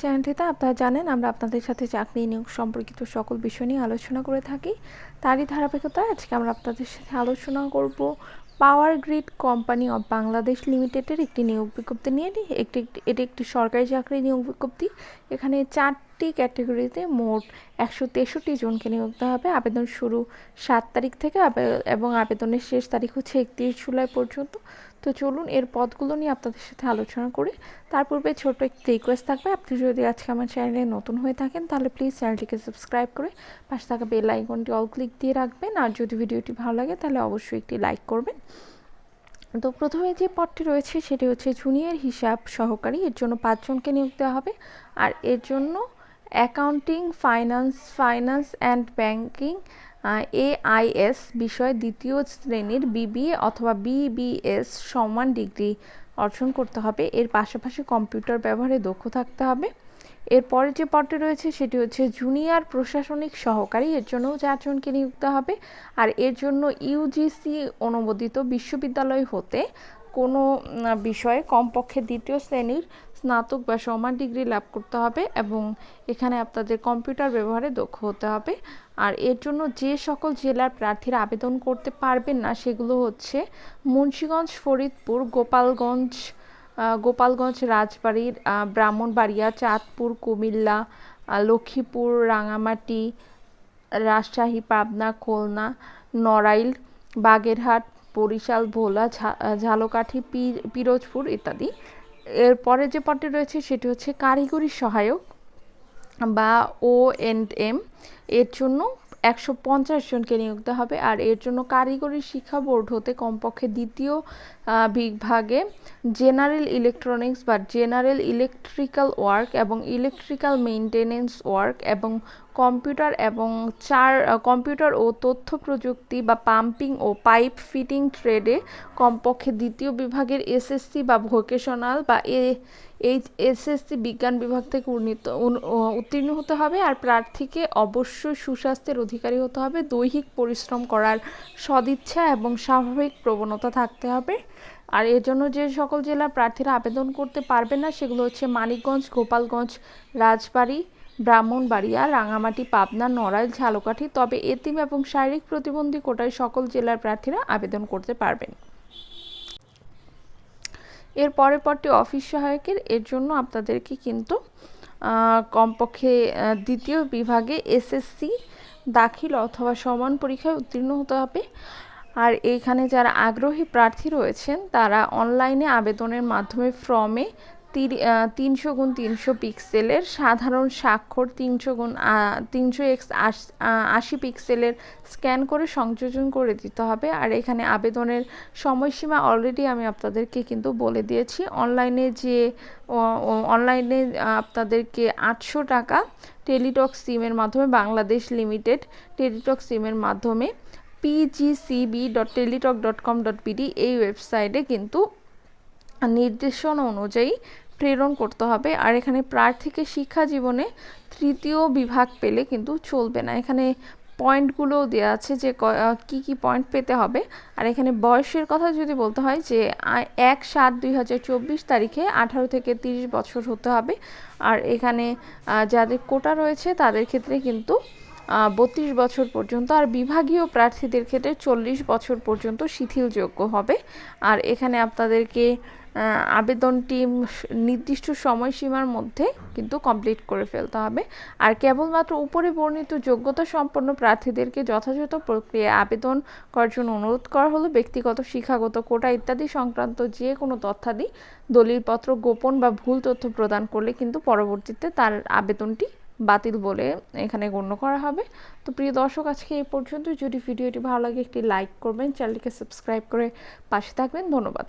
চ্যানেলটিতে আপনারা জানেন আমরা আপনাদের সাথে চাকরি নিয়োগ সম্পর্কিত সকল বিষয় নিয়ে আলোচনা করে থাকি। তারই ধারাবাহিকতায় আজকে আমরা আপনাদের সাথে আলোচনা করব power grid company of Bangladesh লিমিটেডের একটি নিয়োগ বিজ্ঞপ্তি নিয়ে। এটি একটি সরকারি চাকরি নিয়োগ বিজ্ঞপ্তি। এখানে 4টি ক্যাটাগরিতে মোট 163 জনকে নিয়োগ দেওয়া হবে। আবেদন শুরু 7 তারিখ থেকে এবং আবেদনের শেষ তারিখ হচ্ছে 31 জুলাই পর্যন্ত। তো চলুন এর পদগুলো নিয়ে আপনাদের সাথে আলোচনা করি। তার পূর্বে ছোট্ট একটি রিকোয়েস্ট থাকবে, আপনি যদি আজকে আমার চ্যানেলে নতুন হয়ে থাকেন তাহলে প্লিজ চ্যানেলটিকে সাবস্ক্রাইব করে পাশে থাকা বেল আইকনটি অল ক্লিক দিয়ে রাখবেন। আর যদি ভিডিওটি ভালো লাগে তাহলে অবশ্যই একটি লাইক করবেন। তো প্রথমে যে পদটি রয়েছে সেটি হচ্ছে জুনিয়র হিসাব সহকারী। এর জন্য 5 জনকে নিয়োগ দেওয়া হবে। আর এর জন্য accounting, finance and banking, AIS বিষয় দ্বিতীয় শ্রেণীর BBA অথবা BBS সমান ডিগ্রি অর্জন করতে হবে। এর পাশাপাশি কম্পিউটার ব্যবহারে দক্ষ থাকতে হবে। এরপরে যে পদটি রয়েছে সেটি হচ্ছে জুনিয়র প্রশাসনিক সহকারী। এর জন্যও 4 জনকে নিয়োগ দেওয়া হবে। আর এর জন্য UGC অনুমোদিত বিশ্ববিদ্যালয় হতে কোনো বিষয়ে কমপক্ষে দ্বিতীয় শ্রেণীর স্নাতক বা সমান ডিগ্রি লাভ করতে হবে এবং এখানে আপনাদের কম্পিউটার ব্যবহারে দক্ষ হতে হবে। আর এর জন্য যে সকল জেলার প্রার্থীরা আবেদন করতে পারবেন না সেগুলো হচ্ছে মুন্সিগঞ্জ, ফরিদপুর, গোপালগঞ্জ, রাজবাড়ী, ব্রাহ্মণবাড়িয়া, চাঁদপুর, কুমিল্লা, লক্ষ্মীপুর, রাঙামাটি, রাজশাহী, পাবনা, খুলনা, নড়াইল, বাগেরহাট, বরিশাল, ভোলা, ঝালকাঠি, পিরোজপুর ইত্যাদি। এরপরে যে পদটি রয়েছে সেটি হচ্ছে কারিগরি সহায়ক বা ONM। এর জন্য 150 জনকে নিয়োগ দেওয়া হবে। আর এর জন্য কারিগরি শিক্ষা বোর্ড হতে কমপক্ষে দ্বিতীয় বিভাগে জেনারেল ইলেকট্রনিক্স বা জেনারেল ইলেকট্রিক্যাল ওয়ার্ক এবং ইলেকট্রিক্যাল মেইনটেনেন্স ওয়ার্ক এবং কম্পিউটার ও তথ্য প্রযুক্তি বা পাম্পিং ও পাইপ ফিটিং ট্রেডে কমপক্ষে দ্বিতীয় বিভাগের SSC বা ভোকেশনাল বা SSC বিজ্ঞান বিভাগ থেকে উত্তীর্ণ হতে হবে। আর প্রার্থীকে অবশ্যই সুস্বাস্থ্যের অধিকারী হতে হবে, দৈহিক পরিশ্রম করার সদিচ্ছা এবং স্বাভাবিক প্রবণতা থাকতে হবে। আর এর জন্য যে সকল জেলার প্রার্থীরা আবেদন করতে পারবে না সেগুলো হচ্ছে মানিকগঞ্জ, গোপালগঞ্জ, রাজবাড়ী, ব্রাহ্মণবাড়িয়া, রাঙামাটি, পাবনা, নড়াইল, ঝালকাঠি। তবে এতিম এবং শারীরিক প্রতিবন্ধী কোটায় সকল জেলার প্রার্থীরা আবেদন করতে পারবেন। এর পরের পরটি অফিস সহায়কের। এর জন্য আপনাদেরকে কিন্তু কমপক্ষে দ্বিতীয় বিভাগে SSC দাখিল অথবা সমান পরীক্ষায় উত্তীর্ণ হতে হবে। আর এইখানে যারা আগ্রহী প্রার্থী রয়েছেন তারা অনলাইনে আবেদনের মাধ্যমে ফর্মে 300x300 পিক্সেলের সাধারণ স্বাক্ষর 300x80 পিক্সেলের স্ক্যান করে সংযোজন করে দিতে হবে। আর এখানে আবেদনের সময়সীমা অলরেডি আমি আপনাদেরকে কিন্তু বলে দিয়েছি। অনলাইনে আপনাদেরকে 800 টাকা টেলিটক সিমের মাধ্যমে, বাংলাদেশ লিমিটেড টেলিটক সিমের মাধ্যমে pgcb.teletalk.com.bd এই ওয়েবসাইটে কিন্তু নির্দেশনা অনুযায়ী প্রেরণ করতে হবে। আর এখানে প্রার্থীকে শিক্ষা জীবনে 3য় বিভাগ পেলে কিন্তু চলবে না। এখানে পয়েন্টগুলোও দেওয়া আছে যে কি পয়েন্ট পেতে হবে। আর এখানে বয়সের কথা যদি বলতে হয় যে 1/7/2024 তারিখে 18 থেকে 30 বছর হতে হবে। আর এখানে যাদের কোটা রয়েছে তাদের ক্ষেত্রে কিন্তু 32 বছর পর্যন্ত, আর বিভাগীয় প্রার্থীদের ক্ষেত্রে 40 বছর পর্যন্ত শিথিলযোগ্য হবে। আর এখানে আপনাদেরকে আবেদনটি নির্দিষ্ট সময়সীমার মধ্যে কিন্তু কমপ্লিট করে ফেলতে হবে। আর কেবলমাত্র উপরে বর্ণিত যোগ্যতা সম্পন্ন প্রার্থীদেরকে যথাযথ প্রক্রিয়ায় আবেদন করার জন্য অনুরোধ করা হলো। ব্যক্তিগত, শিক্ষাগত, কোটা ইত্যাদি সংক্রান্ত যে কোনো তথ্যাদি দলিলপত্র গোপন বা ভুল তথ্য প্রদান করলে কিন্তু পরবর্তীতে তার আবেদনটি বাতিল বলে এখানে গণ্য করা হবে। তো প্রিয় দর্শক, আজকে এই পর্যন্ত। যদি ভিডিওটি ভালো লাগে একটি লাইক করবেন, চ্যানেলটিকে সাবস্ক্রাইব করে পাশে থাকবেন। ধন্যবাদ।